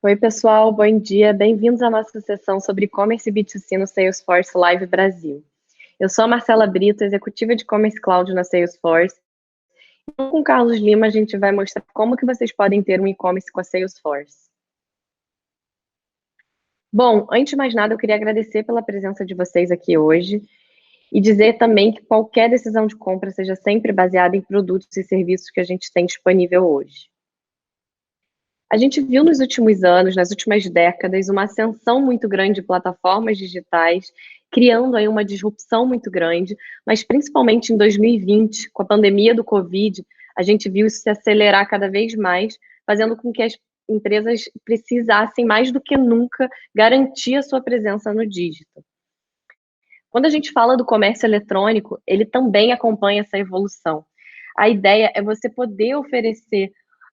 Oi, pessoal, bom dia. Bem-vindos à nossa sessão sobre e-commerce B2C no Salesforce Live Brasil. Eu sou a Marcela Brito, executiva de e-commerce cloud na Salesforce. E com o Carlos Lima, a gente vai mostrar como que vocês podem ter um e-commerce com a Salesforce. Bom, antes de mais nada, eu queria agradecer pela presença de vocês aqui hoje e dizer também que qualquer decisão de compra seja sempre baseada em produtos e serviços que a gente tem disponível hoje. A gente viu nos últimos anos, nas últimas décadas, uma ascensão muito grande de plataformas digitais, criando aí uma disrupção muito grande, mas principalmente em 2020, com a pandemia do Covid, a gente viu isso se acelerar cada vez mais, fazendo com que as empresas precisassem mais do que nunca garantir a sua presença no digital. Quando a gente fala do comércio eletrônico, ele também acompanha essa evolução. A ideia é você poder oferecer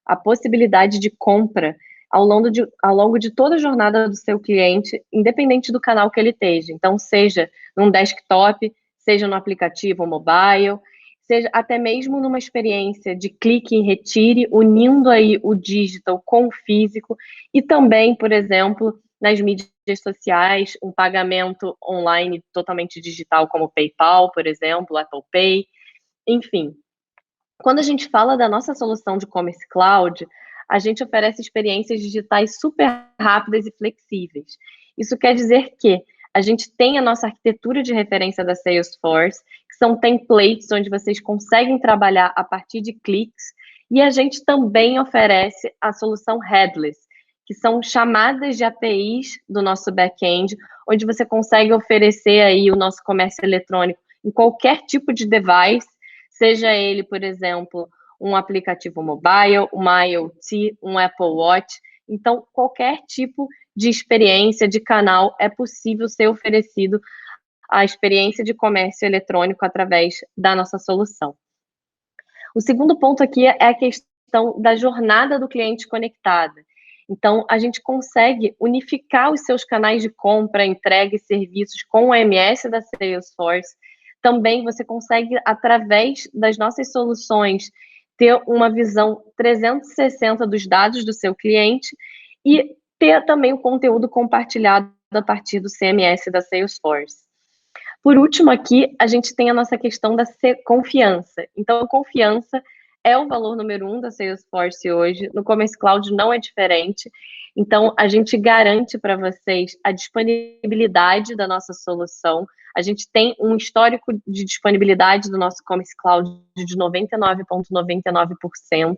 a possibilidade de compra ao longo de toda a jornada do seu cliente, independente do canal que ele esteja. Então, seja num desktop, seja no aplicativo mobile, seja até mesmo numa experiência de clique e retire, unindo aí o digital com o físico, e também, por exemplo, nas mídias sociais, um pagamento online totalmente digital, como o PayPal, por exemplo, Apple Pay, enfim. Quando a gente fala da nossa solução de Commerce Cloud, a gente oferece experiências digitais super rápidas e flexíveis. Isso quer dizer que a gente tem a nossa arquitetura de referência da Salesforce, que são templates onde vocês conseguem trabalhar a partir de cliques, e a gente também oferece a solução headless, que são chamadas de APIs do nosso back-end, onde você consegue oferecer aí o nosso comércio eletrônico em qualquer tipo de device, seja ele, por exemplo, um aplicativo mobile, uma IoT, um Apple Watch. Então, qualquer tipo de experiência de canal é possível ser oferecido a experiência de comércio eletrônico através da nossa solução. O segundo ponto aqui é a questão da jornada do cliente conectada. Então, a gente consegue unificar os seus canais de compra, entrega e serviços com o MS da Salesforce. Também você consegue, através das nossas soluções, ter uma visão 360 dos dados do seu cliente e ter também o conteúdo compartilhado a partir do CMS da Salesforce. Por último, aqui, a gente tem a nossa questão da confiança. Então, confiança é o valor número 1 da Salesforce hoje. No Commerce Cloud não é diferente. Então, a gente garante para vocês a disponibilidade da nossa solução. A gente tem um histórico de disponibilidade do nosso Commerce Cloud de 99,99%,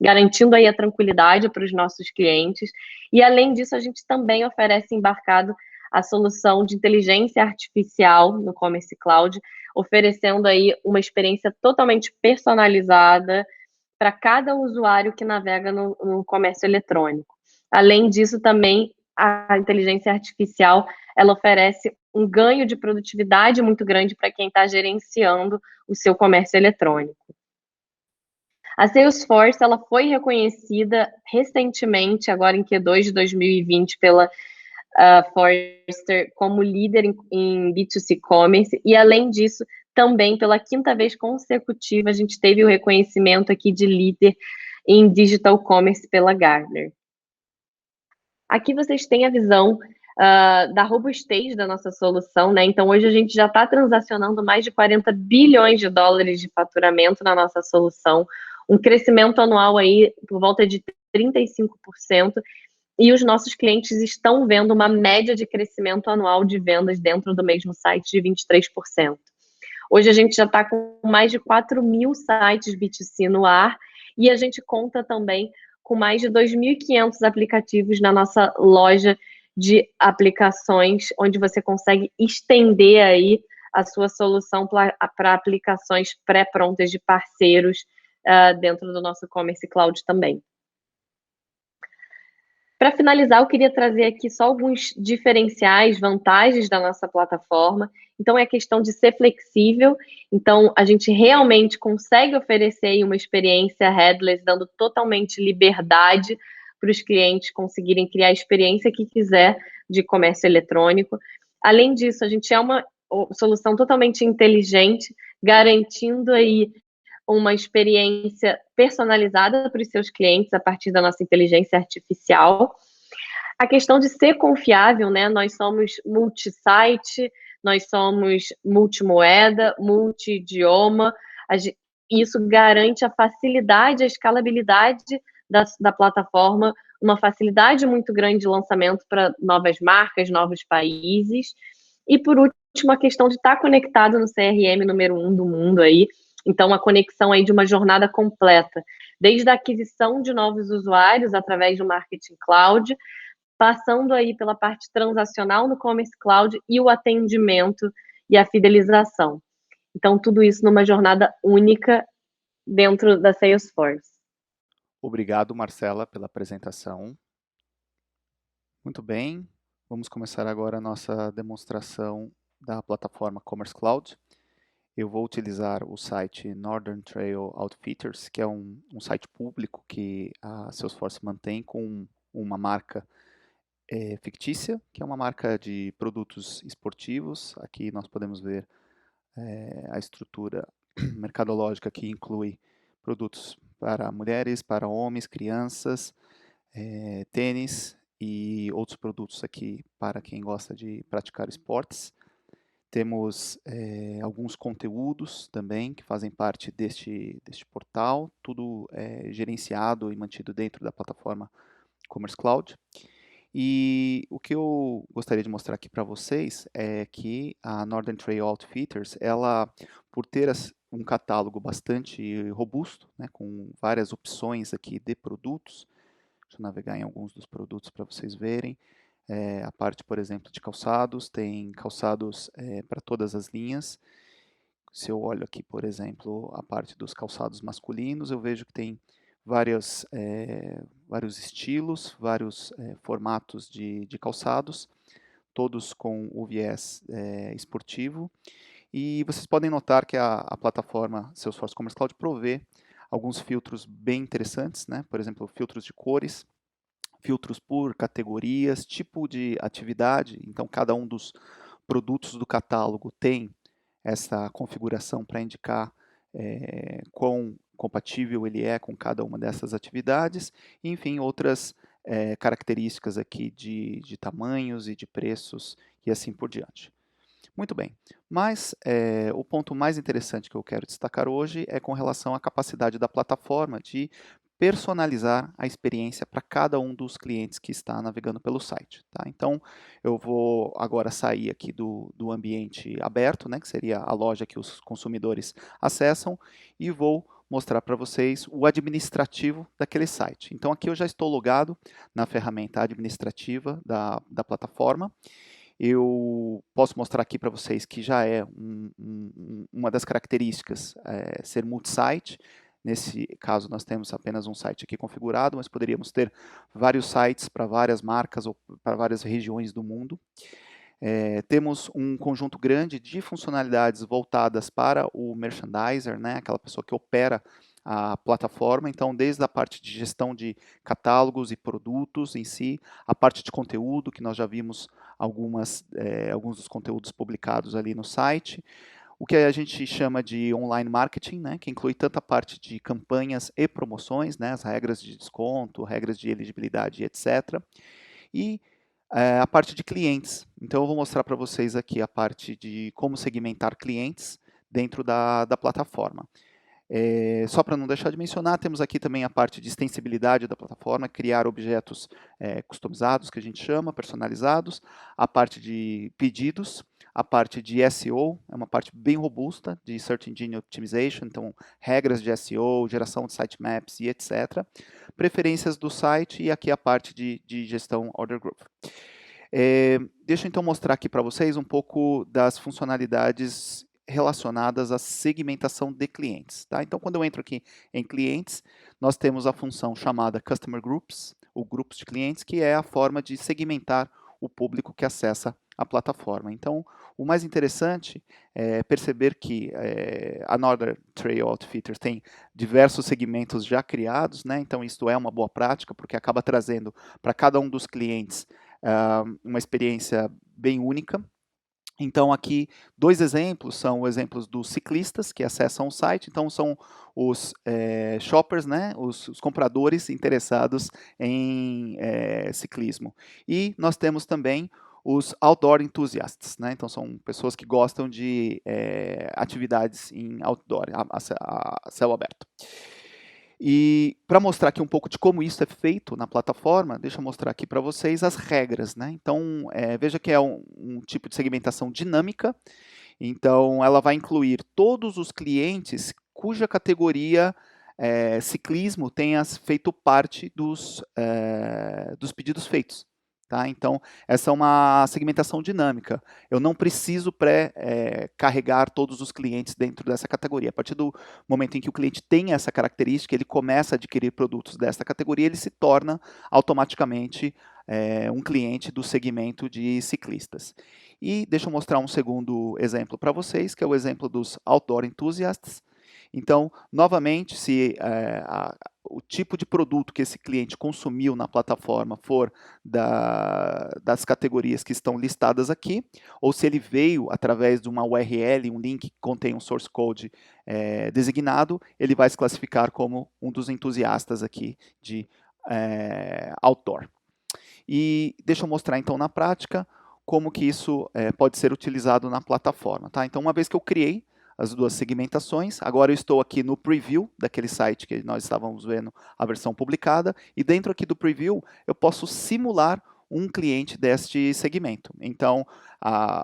garantindo aí a tranquilidade para os nossos clientes. E, além disso, a gente também oferece embarcado a solução de inteligência artificial no Commerce Cloud, oferecendo aí uma experiência totalmente personalizada para cada usuário que navega no comércio eletrônico. Além disso, também a inteligência artificial, ela oferece um ganho de produtividade muito grande para quem está gerenciando o seu comércio eletrônico. A Salesforce, ela foi reconhecida recentemente, agora em Q2 de 2020, pela Forrester como líder em B2C Commerce, e além disso, também pela quinta vez consecutiva, a gente teve o reconhecimento aqui de líder em Digital Commerce pela Gartner. Aqui vocês têm a visão da robustez da nossa solução, né? Então, hoje a gente já está transacionando mais de 40 bilhões de dólares de faturamento na nossa solução, um crescimento anual aí por volta de 35%, e os nossos clientes estão vendo uma média de crescimento anual de vendas dentro do mesmo site de 23%. Hoje a gente já está com mais de 4 mil sites B2C no ar, e a gente conta também com mais de 2.500 aplicativos na nossa loja de aplicações, onde você consegue estender aí a sua solução para aplicações pré-prontas de parceiros dentro do nosso Commerce Cloud também. Para finalizar, eu queria trazer aqui só alguns diferenciais, vantagens da nossa plataforma. Então, é a questão de ser flexível. Então, a gente realmente consegue oferecer aí uma experiência headless, dando totalmente liberdade para os clientes conseguirem criar a experiência que quiser de comércio eletrônico. Além disso, a gente é uma solução totalmente inteligente, garantindo aí uma experiência personalizada para os seus clientes a partir da nossa inteligência artificial. A questão de ser confiável, né? Nós somos multi-site, nós somos multimoeda, multi-idioma. Isso garante a facilidade, a escalabilidade da plataforma, uma facilidade muito grande de lançamento para novas marcas, novos países. E, por último, a questão de estar conectado no CRM número 1 do mundo aí. Então, a conexão aí de uma jornada completa, desde a aquisição de novos usuários através do Marketing Cloud, passando aí pela parte transacional no Commerce Cloud e o atendimento e a fidelização. Então, tudo isso numa jornada única dentro da Salesforce. Obrigado, Marcela, pela apresentação. Muito bem, vamos começar agora a nossa demonstração da plataforma Commerce Cloud. Eu vou utilizar o site Northern Trail Outfitters, que é um site público que a Salesforce mantém com uma marca fictícia, que é uma marca de produtos esportivos. Aqui nós podemos ver a estrutura mercadológica que inclui produtos para mulheres, para homens, crianças, tênis e outros produtos aqui para quem gosta de praticar esportes. Temos alguns conteúdos também que fazem parte deste portal, tudo gerenciado e mantido dentro da plataforma Commerce Cloud. E o que eu gostaria de mostrar aqui para vocês é que a Northern Trail Outfitters, ela, por ter um catálogo bastante robusto, né, com várias opções aqui de produtos, deixa eu navegar em alguns dos produtos para vocês verem. A parte, por exemplo, de calçados, tem calçados para todas as linhas. Se eu olho aqui, por exemplo, a parte dos calçados masculinos, eu vejo que tem vários estilos, vários formatos de calçados, todos com o viés esportivo. E vocês podem notar que a plataforma Salesforce Commerce Cloud provê alguns filtros bem interessantes, né? Por exemplo, filtros de cores, filtros por categorias, tipo de atividade. Então, cada um dos produtos do catálogo tem essa configuração para indicar quão compatível ele é com cada uma dessas atividades, e, enfim, outras características aqui de tamanhos e de preços e assim por diante. Muito bem, mas o ponto mais interessante que eu quero destacar hoje é com relação à capacidade da plataforma de personalizar a experiência para cada um dos clientes que está navegando pelo site. Tá? Então, eu vou agora sair aqui do ambiente aberto, né, que seria a loja que os consumidores acessam, e vou mostrar para vocês o administrativo daquele site. Então, aqui eu já estou logado na ferramenta administrativa da plataforma. Eu posso mostrar aqui para vocês que já é uma das características ser multi-site. Nesse caso, nós temos apenas um site aqui configurado, mas poderíamos ter vários sites para várias marcas ou para várias regiões do mundo. Temos um conjunto grande de funcionalidades voltadas para o merchandiser, né, aquela pessoa que opera a plataforma. Então, desde a parte de gestão de catálogos e produtos em si, a parte de conteúdo, que nós já vimos alguns dos conteúdos publicados ali no site, o que a gente chama de online marketing, né, que inclui tanto a parte de campanhas e promoções, né, as regras de desconto, regras de elegibilidade, etc. E a parte de clientes. Então, eu vou mostrar para vocês aqui a parte de como segmentar clientes dentro da plataforma. Só para não deixar de mencionar, temos aqui também a parte de extensibilidade da plataforma, criar objetos customizados, que a gente chama, personalizados, a parte de pedidos, a parte de SEO, é uma parte bem robusta de Search Engine Optimization, então regras de SEO, geração de sitemaps e etc. Preferências do site e aqui a parte de gestão Order Growth. Deixa eu então mostrar aqui para vocês um pouco das funcionalidades relacionadas à segmentação de clientes. Tá? Então, quando eu entro aqui em clientes, nós temos a função chamada Customer Groups, ou grupos de clientes, que é a forma de segmentar o público que acessa a plataforma. Então, o mais interessante é perceber que a Northern Trail Outfitters tem diversos segmentos já criados, né? Então isto é uma boa prática, porque acaba trazendo para cada um dos clientes uma experiência bem única. Então, aqui, 2 exemplos, são exemplos dos ciclistas que acessam o site, então são os shoppers, né, os compradores interessados em ciclismo. E nós temos também os outdoor enthusiasts, né, então são pessoas que gostam de atividades em outdoor, a céu aberto. E para mostrar aqui um pouco de como isso é feito na plataforma, deixa eu mostrar aqui para vocês as regras, né? Então, veja que é um tipo de segmentação dinâmica, então ela vai incluir todos os clientes cuja categoria ciclismo tenha feito parte dos pedidos feitos. Tá? Então, essa é uma segmentação dinâmica. Eu não preciso pré-carregar todos os clientes dentro dessa categoria. A partir do momento em que o cliente tem essa característica, ele começa a adquirir produtos dessa categoria, ele se torna automaticamente um cliente do segmento de ciclistas. E deixa eu mostrar um segundo exemplo para vocês, que é o exemplo dos outdoor enthusiasts. Então, novamente, se o tipo de produto que esse cliente consumiu na plataforma for das categorias que estão listadas aqui, ou se ele veio através de uma URL, um link que contém um source code designado, ele vai se classificar como um dos entusiastas aqui de outdoor. E deixa eu mostrar então na prática como que isso pode ser utilizado na plataforma. Tá? Então, uma vez que eu criei as duas segmentações, agora eu estou aqui no preview daquele site que nós estávamos vendo a versão publicada, e dentro aqui do preview eu posso simular um cliente deste segmento. Então,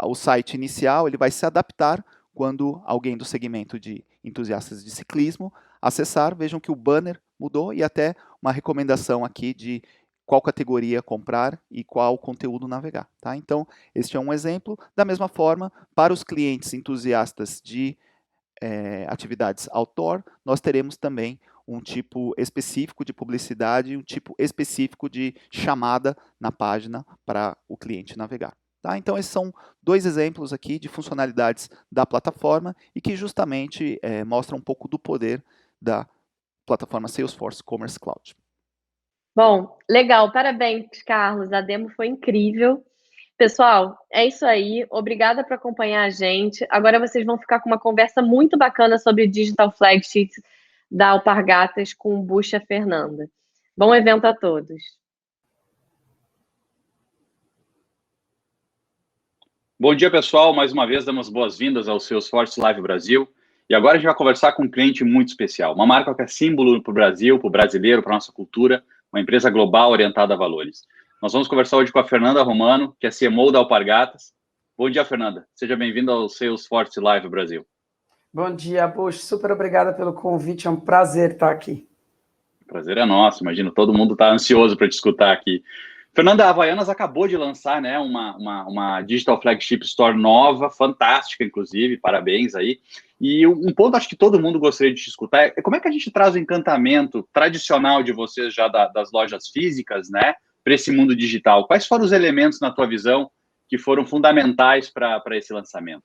o site inicial ele vai se adaptar quando alguém do segmento de entusiastas de ciclismo acessar. Vejam que o banner mudou e até uma recomendação aqui de qual categoria comprar e qual conteúdo navegar. Tá? Então, este é um exemplo. Da mesma forma, para os clientes entusiastas de atividades outdoor, nós teremos também um tipo específico de publicidade, um tipo específico de chamada na página para o cliente navegar. Tá? Então, esses são 2 exemplos aqui de funcionalidades da plataforma e que justamente mostram um pouco do poder da plataforma Salesforce Commerce Cloud. Bom, legal, parabéns, Carlos. A demo foi incrível. Pessoal, é isso aí. Obrigada por acompanhar a gente. Agora vocês vão ficar com uma conversa muito bacana sobre Digital Flagsheets da Alpargatas com o Bucha Fernanda. Bom evento a todos. Bom dia, pessoal. Mais uma vez, damos boas-vindas ao Salesforce Live Brasil. E agora a gente vai conversar com um cliente muito especial, uma marca que é símbolo para o Brasil, para o brasileiro, para a nossa cultura, uma empresa global orientada a valores. Nós vamos conversar hoje com a Fernanda Romano, que é CMO da Alpargatas. Bom dia, Fernanda. Seja bem-vinda ao Salesforce Live Brasil. Bom dia, Bush. Super obrigada pelo convite. É um prazer estar aqui. O prazer é nosso. Imagino, todo mundo está ansioso para te escutar aqui. Fernanda, a Havaianas acabou de lançar, né, uma Digital Flagship Store nova, fantástica, inclusive, parabéns aí. E um ponto acho que todo mundo gostaria de te escutar é como é que a gente traz o encantamento tradicional de vocês já das lojas físicas, né, para esse mundo digital. Quais foram os elementos, na tua visão, que foram fundamentais para esse lançamento?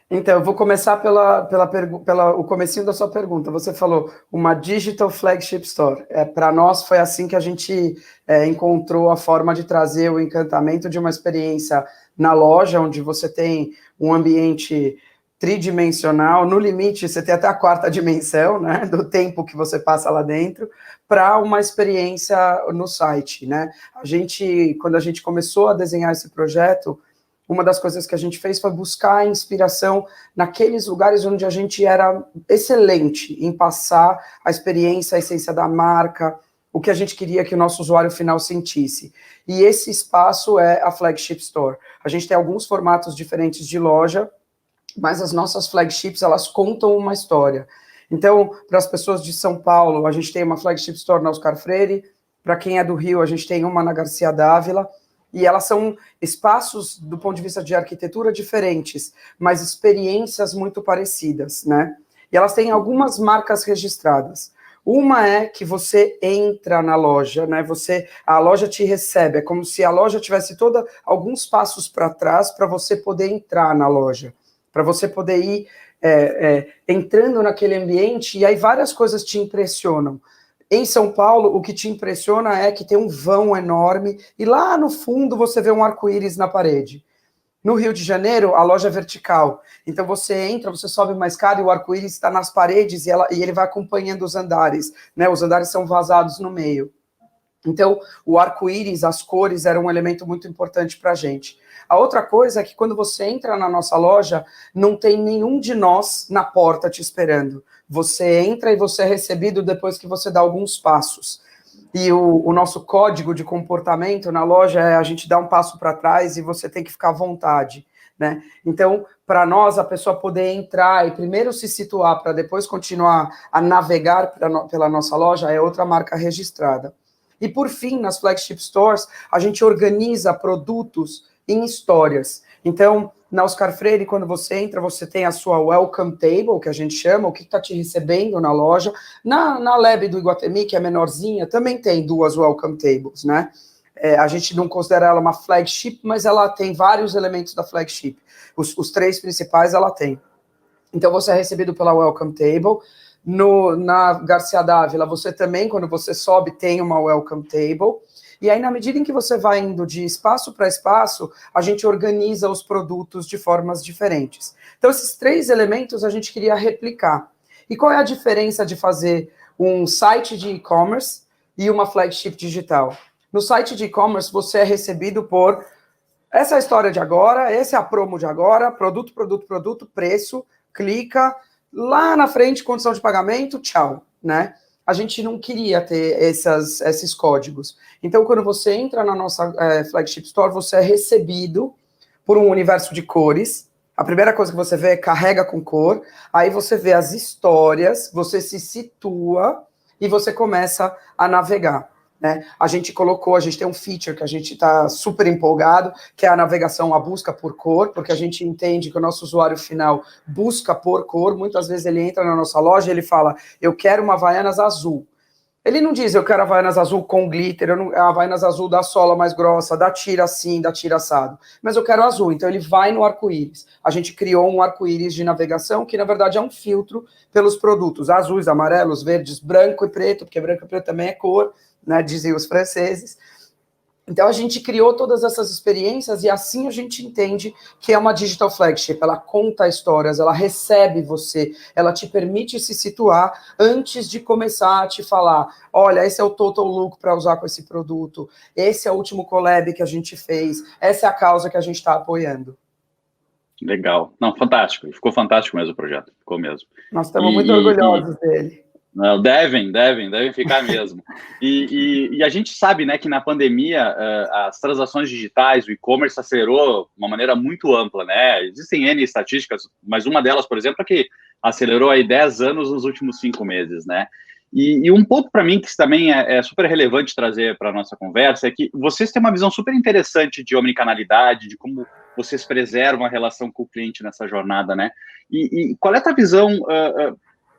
Então, eu vou começar o comecinho da sua pergunta. Você falou uma Digital Flagship Store. Para nós foi assim que a gente encontrou a forma de trazer o encantamento de uma experiência na loja, onde você tem um ambiente tridimensional, no limite você tem até a 4ª dimensão, né, do tempo que você passa lá dentro, para uma experiência no site, né? Quando a gente começou a desenhar esse projeto, uma das coisas que a gente fez foi buscar inspiração naqueles lugares onde a gente era excelente em passar a experiência, a essência da marca, o que a gente queria que o nosso usuário final sentisse. E esse espaço é a Flagship Store. A gente tem alguns formatos diferentes de loja, mas as nossas flagships, elas contam uma história. Então, para as pessoas de São Paulo, a gente tem uma Flagship Store na Oscar Freire, para quem é do Rio, a gente tem uma na Garcia Dávila, e elas são espaços, do ponto de vista de arquitetura, diferentes, mas experiências muito parecidas, né? E elas têm algumas marcas registradas. Uma é que você entra na loja, né? A loja te recebe, é como se a loja tivesse alguns passos para trás para você poder entrar na loja, para você poder ir entrando naquele ambiente, e aí várias coisas te impressionam. Em São Paulo, o que te impressiona é que tem um vão enorme e lá no fundo você vê um arco-íris na parede. No Rio de Janeiro, a loja é vertical. Então, você entra, você sobe uma escada e o arco-íris está nas paredes e ele vai acompanhando os andares, né? Os andares são vazados no meio. Então, o arco-íris, as cores, eram um elemento muito importante para a gente. A outra coisa é que quando você entra na nossa loja, não tem nenhum de nós na porta te esperando. Você entra e você é recebido depois que você dá alguns passos. E o nosso código de comportamento na loja é a gente dar um passo para trás e você tem que ficar à vontade, né? Então, para nós, a pessoa poder entrar e primeiro se situar para depois continuar a navegar pela nossa loja é outra marca registrada. E, por fim, nas flagship stores, a gente organiza produtos em histórias. Então, na Oscar Freire, quando você entra, você tem a sua welcome table, que a gente chama, o que está te recebendo na loja. Na Lab do Iguatemi, que é menorzinha, também tem 2 welcome tables, né? A gente não considera ela uma flagship, mas ela tem vários elementos da flagship. Os 3 principais ela tem. Então, você é recebido pela welcome table. Na Garcia Dávila, você também, quando você sobe, tem uma welcome table. E aí, na medida em que você vai indo de espaço para espaço, a gente organiza os produtos de formas diferentes. Então, esses 3 elementos a gente queria replicar. E qual é a diferença de fazer um site de e-commerce e uma flagship digital? No site de e-commerce, você é recebido por essa é a história de agora, essa é a promo de agora, produto, preço, clica, lá na frente, condição de pagamento, tchau, né? A gente não queria ter esses códigos. Então, quando você entra na nossa flagship store, você é recebido por um universo de cores. A primeira coisa que você vê é carrega com cor, aí você vê as histórias, você se situa e você começa a navegar, né? A gente tem um feature que a gente está super empolgado, que é a navegação, a busca por cor, porque a gente entende que o nosso usuário final busca por cor. Muitas vezes ele entra na nossa loja e ele fala, eu quero uma Havaianas azul. Ele não diz, eu quero Havaianas azul com glitter, a Havaianas azul da sola mais grossa, da tira assim, da tira assado, mas eu quero azul. Então ele vai no arco-íris. A gente criou um arco-íris de navegação, que na verdade é um filtro pelos produtos azuis, amarelos, verdes, branco e preto, porque branco e preto também é cor, né, diziam os franceses. Então, a gente criou todas essas experiências e assim a gente entende que é uma digital flagship. Ela conta histórias, ela recebe você, ela te permite se situar antes de começar a te falar, olha, esse é o total look para usar com esse produto, esse é o último collab que a gente fez, essa é a causa que a gente está apoiando. Legal. Não, fantástico. Ficou fantástico mesmo o projeto. Ficou mesmo. Nós estamos muito orgulhosos dele. Não, devem ficar mesmo. E a gente sabe, né, que na pandemia as transações digitais, o e-commerce acelerou de uma maneira muito ampla, né? Existem N estatísticas, mas uma delas, por exemplo, é que acelerou aí 10 anos nos últimos 5 meses, né? E um ponto para mim que também é super relevante trazer para a nossa conversa é que vocês têm uma visão super interessante de omnicanalidade, de como vocês preservam a relação com o cliente nessa jornada, né? E qual é a tua visão...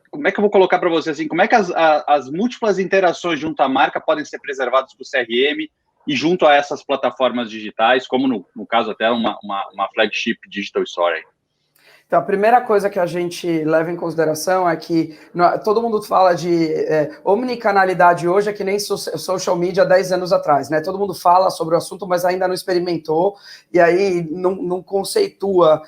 como é que eu vou colocar para você assim, como é que as múltiplas interações junto à marca podem ser preservadas com o CRM e junto a essas plataformas digitais, como no caso até uma flagship digital store? Então, a primeira coisa que a gente leva em consideração é que todo mundo fala de omnicanalidade hoje é que nem social media 10 anos atrás, né? Todo mundo fala sobre o assunto, mas ainda não experimentou e aí não conceitua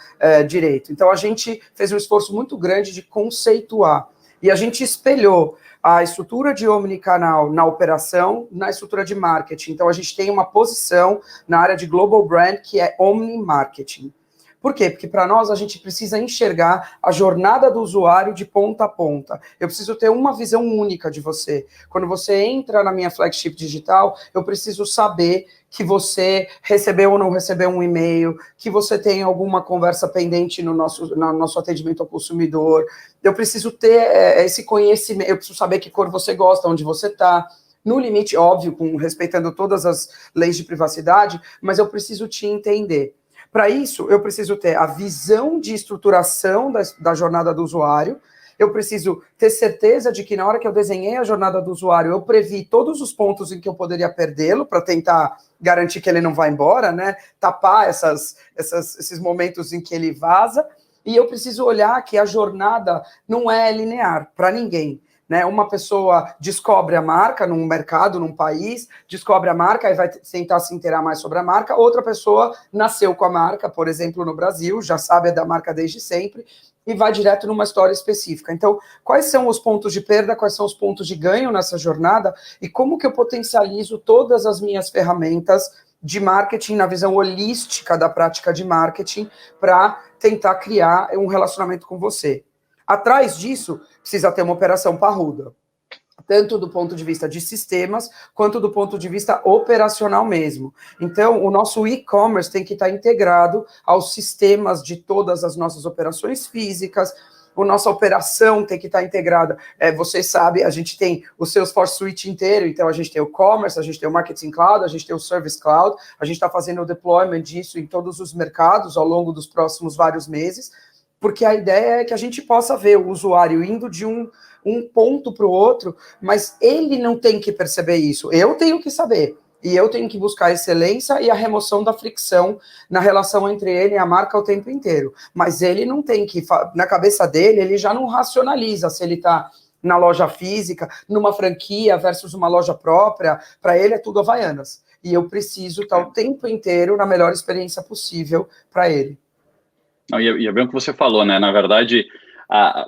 direito. Então, a gente fez um esforço muito grande de conceituar e a gente espelhou a estrutura de omnicanal na operação, na estrutura de marketing. Então, a gente tem uma posição na área de global brand que é omni-marketing. Por quê? Porque para nós a gente precisa enxergar a jornada do usuário de ponta a ponta. Eu preciso ter uma visão única de você. Quando você entra na minha flagship digital, eu preciso saber que você recebeu ou não recebeu um e-mail, que você tem alguma conversa pendente no nosso atendimento ao consumidor. Eu preciso ter esse conhecimento, eu preciso saber que cor você gosta, onde você está. No limite, óbvio, respeitando todas as leis de privacidade, mas eu preciso te entender. Para isso, eu preciso ter a visão de estruturação da jornada do usuário, eu preciso ter certeza de que na hora que eu desenhei a jornada do usuário, eu previ todos os pontos em que eu poderia perdê-lo, para tentar garantir que ele não vai embora, né? Tapar esses momentos em que ele vaza, e eu preciso olhar que a jornada não é linear para ninguém. né? Uma pessoa descobre a marca num mercado, num país, descobre a marca e vai tentar se inteirar mais sobre a marca. Outra pessoa nasceu com a marca, por exemplo, no Brasil, já sabe da marca desde sempre, e vai direto numa história específica. Então, quais são os pontos de perda, quais são os pontos de ganho nessa jornada, e como que eu potencializo todas as minhas ferramentas de marketing na visão holística da prática de marketing para tentar criar um relacionamento com você. Atrás disso, precisa ter uma operação parruda, tanto do ponto de vista de sistemas, quanto do ponto de vista operacional mesmo. Então, o nosso e-commerce tem que estar integrado aos sistemas de todas as nossas operações físicas, a nossa operação tem que estar integrada. Vocês sabem, a gente tem o Salesforce Suite inteiro, então a gente tem o Commerce, a gente tem o Marketing Cloud, a gente tem o Service Cloud, a gente está fazendo o deployment disso em todos os mercados ao longo dos próximos vários meses, porque a ideia é que a gente possa ver o usuário indo de um ponto para o outro, mas ele não tem que perceber isso, eu tenho que saber. E eu tenho que buscar a excelência e a remoção da fricção na relação entre ele e a marca o tempo inteiro. Mas ele não tem que, na cabeça dele, ele já não racionaliza se ele está na loja física, numa franquia versus uma loja própria. Para ele é tudo Havaianas. E eu preciso estar o tempo inteiro na melhor experiência possível para ele. Não, e é bem o que você falou, né? Na verdade,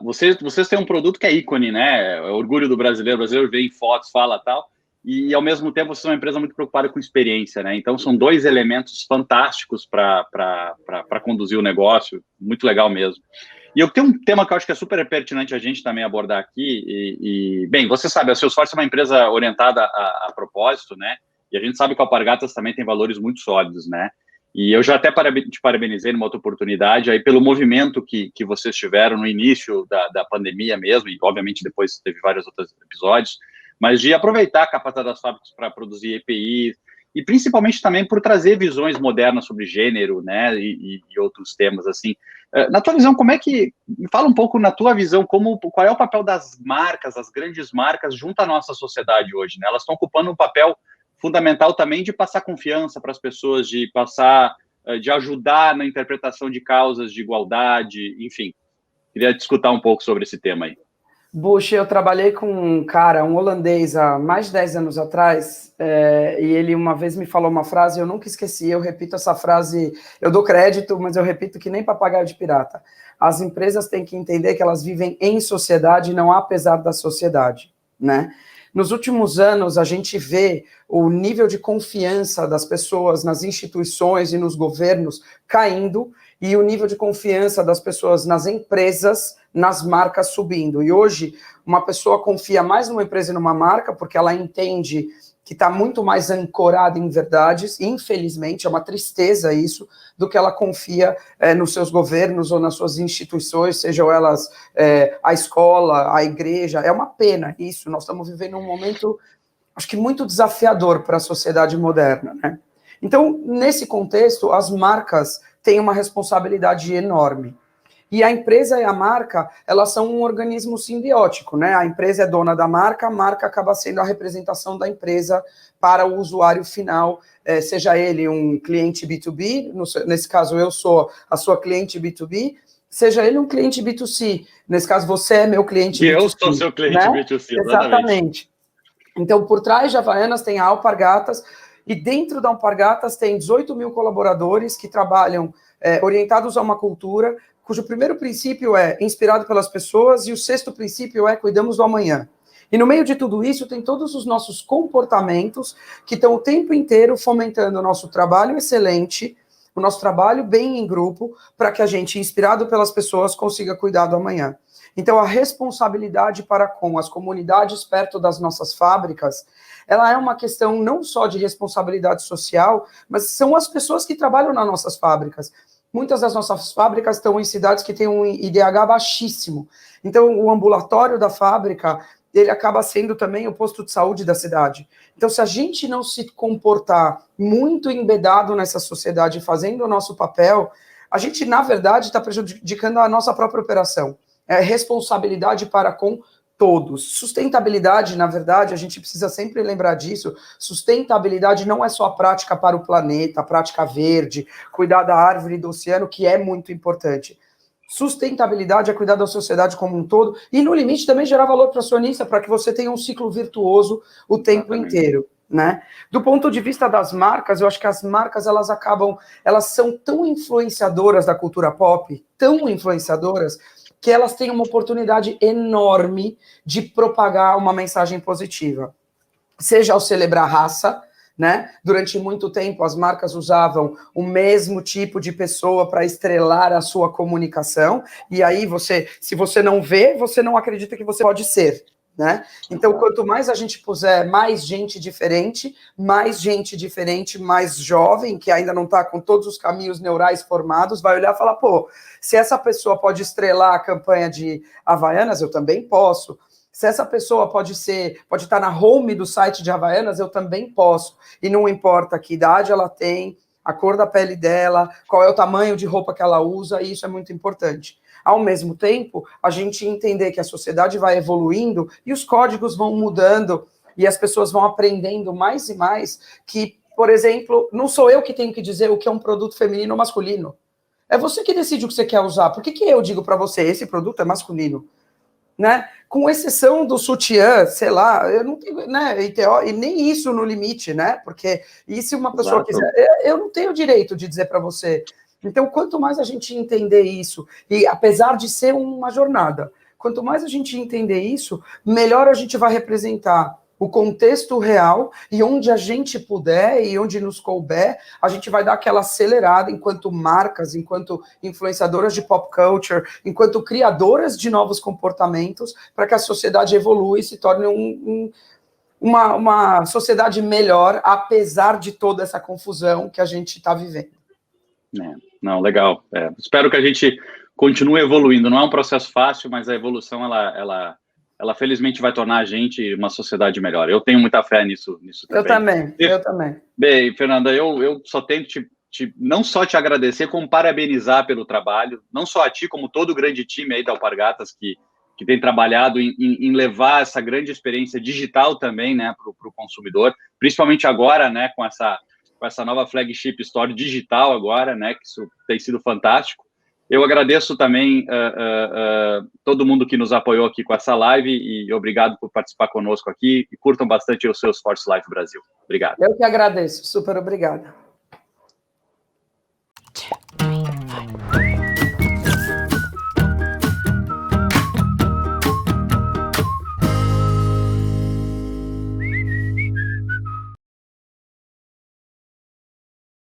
vocês têm um produto que é ícone, né? É orgulho do brasileiro. O brasileiro vê em fotos, fala tal. E, ao mesmo tempo, vocês são uma empresa muito preocupada com experiência, né? Então, são dois elementos fantásticos para conduzir o negócio, muito legal mesmo. E eu tenho um tema que eu acho que é super pertinente a gente também abordar aqui, bem, você sabe, a Salesforce é uma empresa orientada a propósito, né? E a gente sabe que a Alpargatas também tem valores muito sólidos, né? E eu já até te parabenizei numa outra oportunidade aí pelo movimento que vocês tiveram no início da pandemia mesmo, e obviamente depois teve vários outros episódios, mas de aproveitar a capacidade das fábricas para produzir EPI, e principalmente também por trazer visões modernas sobre gênero, né, e outros temas, assim. Na tua visão, como é que... Fala um pouco na tua visão, qual é o papel das marcas, das grandes marcas, junto à nossa sociedade hoje, né? Elas estão ocupando um papel fundamental também de passar confiança para as pessoas, de ajudar na interpretação de causas de igualdade, enfim. Queria te escutar um pouco sobre esse tema aí. Bush, eu trabalhei com um cara, um holandês, há mais de 10 anos atrás, e ele uma vez me falou uma frase, eu nunca esqueci, eu repito essa frase, eu dou crédito, mas eu repito que nem papagaio de pirata. As empresas têm que entender que elas vivem em sociedade, não apesar da sociedade, né? Nos últimos anos, a gente vê o nível de confiança das pessoas nas instituições e nos governos caindo, e o nível de confiança das pessoas nas empresas, nas marcas subindo. E hoje, uma pessoa confia mais numa empresa e numa marca, porque ela entende que está muito mais ancorada em verdades, infelizmente, é uma tristeza isso, do que ela confia nos seus governos ou nas suas instituições, sejam elas a escola, a igreja. É uma pena isso, nós estamos vivendo um momento, acho que muito desafiador para a sociedade moderna, né? Então, nesse contexto, as marcas têm uma responsabilidade enorme. E a empresa e a marca, elas são um organismo simbiótico, né? A empresa é dona da marca, a marca acaba sendo a representação da empresa para o usuário final, seja ele um cliente B2B, nesse caso eu sou a sua cliente B2B, seja ele um cliente B2C, nesse caso você é meu cliente B2C. E eu sou seu cliente, né? B2C, exatamente. Então, por trás de Havaianas tem a Alpargatas, e dentro da Alpargatas tem 18 mil colaboradores que trabalham orientados a uma cultura, cujo primeiro princípio é inspirado pelas pessoas, e o sexto princípio é cuidamos do amanhã. E no meio de tudo isso, tem todos os nossos comportamentos que estão o tempo inteiro fomentando o nosso trabalho excelente, o nosso trabalho bem em grupo, para que a gente, inspirado pelas pessoas, consiga cuidar do amanhã. Então, a responsabilidade para com as comunidades perto das nossas fábricas, ela é uma questão não só de responsabilidade social, mas são as pessoas que trabalham nas nossas fábricas. Muitas das nossas fábricas estão em cidades que têm um IDH baixíssimo. Então, o ambulatório da fábrica, ele acaba sendo também o posto de saúde da cidade. Então, se a gente não se comportar muito embedado nessa sociedade, fazendo o nosso papel, a gente, na verdade, está prejudicando a nossa própria operação. É responsabilidade para com todos. Sustentabilidade, na verdade, a gente precisa sempre lembrar disso, sustentabilidade não é só a prática para o planeta, a prática verde, cuidar da árvore e do oceano, que é muito importante. Sustentabilidade é cuidar da sociedade como um todo e, no limite, também gerar valor para o acionista, para que você tenha um ciclo virtuoso o tempo inteiro, né? Do ponto de vista das marcas, eu acho que as marcas, elas são tão influenciadoras da cultura pop, tão influenciadoras, que elas têm uma oportunidade enorme de propagar uma mensagem positiva. Seja ao celebrar raça, né? Durante muito tempo, as marcas usavam o mesmo tipo de pessoa para estrelar a sua comunicação, e aí se você não vê, você não acredita que você pode ser, né? Então, quanto mais a gente puser mais gente diferente, mais jovem, que ainda não está com todos os caminhos neurais formados, vai olhar e falar, pô, se essa pessoa pode estrelar a campanha de Havaianas, eu também posso. Se essa pessoa pode estar na home do site de Havaianas, eu também posso. E não importa que idade ela tem, a cor da pele dela, qual é o tamanho de roupa que ela usa, e isso é muito importante. Ao mesmo tempo, a gente entender que a sociedade vai evoluindo e os códigos vão mudando e as pessoas vão aprendendo mais e mais que, por exemplo, não sou eu que tenho que dizer o que é um produto feminino ou masculino. É você que decide o que você quer usar. Por que eu digo para você, esse produto é masculino? Né? Com exceção do sutiã, sei lá, eu não tenho, né? E nem isso no limite, né? Porque e se uma pessoa quiser, eu não tenho direito de dizer para você. Então, quanto mais a gente entender isso, e apesar de ser uma jornada, quanto mais a gente entender isso, melhor a gente vai representar o contexto real, e onde a gente puder e onde nos couber, a gente vai dar aquela acelerada enquanto marcas, enquanto influenciadoras de pop culture, enquanto criadoras de novos comportamentos, para que a sociedade evolua e se torne uma sociedade melhor, apesar de toda essa confusão que a gente está vivendo. Não, legal. Espero que a gente continue evoluindo. Não é um processo fácil, mas a evolução, ela felizmente vai tornar a gente uma sociedade melhor. Eu tenho muita fé nisso também. Eu também. Bem, Fernanda, eu só tenho não só te agradecer, como parabenizar pelo trabalho, não só a ti, como todo o grande time aí da Alpargatas que tem trabalhado em levar essa grande experiência digital também, né, para o consumidor, principalmente agora, né, com essa nova flagship store digital agora, né, que isso tem sido fantástico. Eu agradeço também todo mundo que nos apoiou aqui com essa live e obrigado por participar conosco aqui e curtam bastante o Salesforce Live Brasil. Obrigado. Eu que agradeço. Super obrigada.